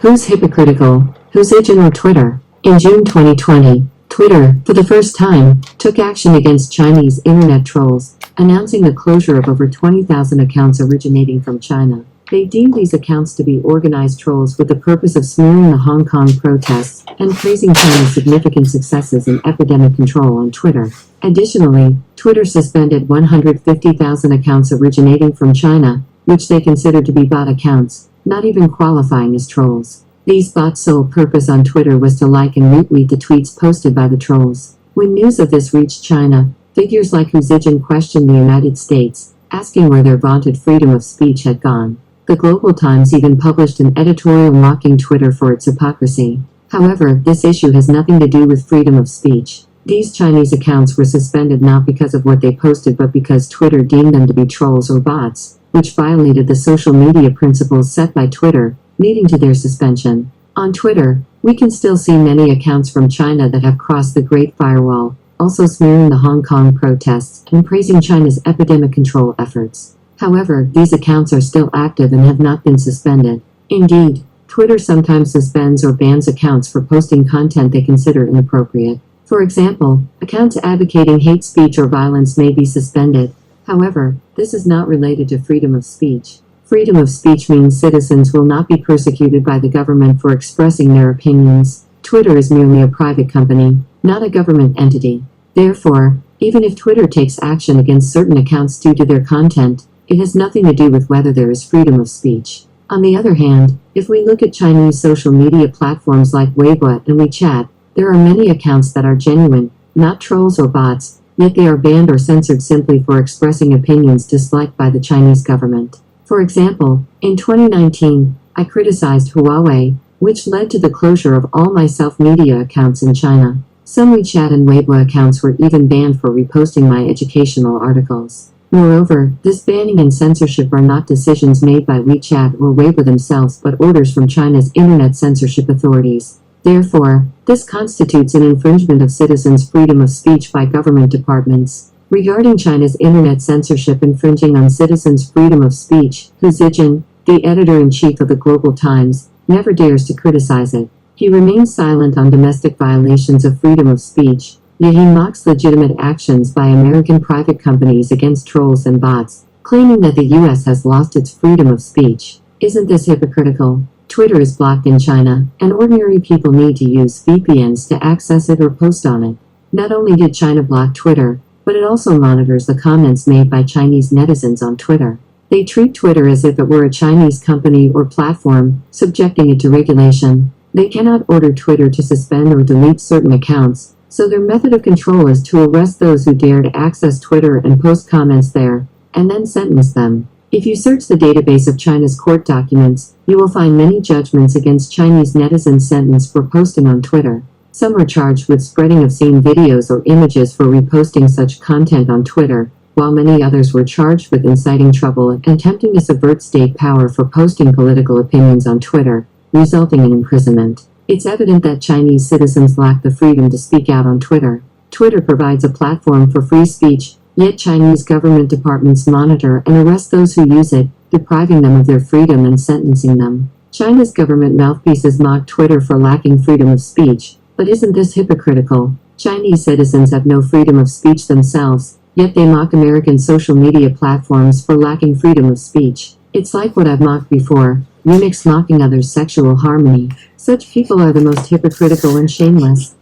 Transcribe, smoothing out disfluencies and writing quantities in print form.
Who's hypocritical? Who's Xijin or Twitter? In June 2020, Twitter, for the first time, took action against Chinese internet trolls, announcing the closure of over 20,000 accounts originating from China. They deemed these accounts to be organized trolls with the purpose of smearing the Hong Kong protests and praising China's significant successes in epidemic control on Twitter. Additionally, Twitter suspended 150,000 accounts originating from China, which they considered to be bot accounts, not even qualifying as trolls. These bots' sole purpose on Twitter was to like and retweet the tweets posted by the trolls. When news of this reached China, figures like Xijin questioned the United States, asking where their vaunted freedom of speech had gone. The Global Times even published an editorial mocking Twitter for its hypocrisy. However, this issue has nothing to do with freedom of speech. These Chinese accounts were suspended not because of what they posted but because Twitter deemed them to be trolls or bots, which violated the social media principles set by Twitter, leading to their suspension. On Twitter, we can still see many accounts from China that have crossed the Great Firewall, also smearing the Hong Kong protests and praising China's epidemic control efforts. However, these accounts are still active and have not been suspended. Indeed, Twitter sometimes suspends or bans accounts for posting content they consider inappropriate. For example, accounts advocating hate speech or violence may be suspended. However, this is not related to freedom of speech. Freedom of speech means citizens will not be persecuted by the government for expressing their opinions. Twitter is merely a private company, not a government entity. Therefore, even if Twitter takes action against certain accounts due to their content, it has nothing to do with whether there is freedom of speech. On the other hand, if we look at Chinese social media platforms like Weibo and WeChat, there are many accounts that are genuine, not trolls or bots, yet they are banned or censored simply for expressing opinions disliked by the Chinese government. For example, in 2019, I criticized Huawei, which led to the closure of all my self-media accounts in China. Some WeChat and Weibo accounts were even banned for reposting my educational articles. Moreover, this banning and censorship are not decisions made by WeChat or Weibo themselves but orders from China's internet censorship authorities. Therefore, this constitutes an infringement of citizens' freedom of speech by government departments. Regarding China's internet censorship infringing on citizens' freedom of speech, Xijin, the editor-in-chief of the Global Times, never dares to criticize it. He remains silent on domestic violations of freedom of speech, yet he mocks legitimate actions by American private companies against trolls and bots, claiming that the US has lost its freedom of speech. Isn't this hypocritical? Twitter is blocked in China, and ordinary people need to use VPNs to access it or post on it. Not only did China block Twitter, but it also monitors the comments made by Chinese netizens on Twitter. They treat Twitter as if it were a Chinese company or platform, subjecting it to regulation. They cannot order Twitter to suspend or delete certain accounts, so their method of control is to arrest those who dare to access Twitter and post comments there, and then sentence them. If you search the database of China's court documents, you will find many judgments against Chinese netizens sentenced for posting on Twitter. Some are charged with spreading obscene videos or images for reposting such content on Twitter, while many others were charged with inciting trouble and attempting to subvert state power for posting political opinions on Twitter, resulting in imprisonment. It's evident that Chinese citizens lack the freedom to speak out on Twitter. Twitter provides a platform for free speech, yet Chinese government departments monitor and arrest those who use it, depriving them of their freedom and sentencing them. China's government mouthpieces mock Twitter for lacking freedom of speech. But isn't this hypocritical? Chinese citizens have no freedom of speech themselves, yet they mock American social media platforms for lacking freedom of speech. It's like what I've mocked before, remix mocking others' sexual harmony. Such people are the most hypocritical and shameless.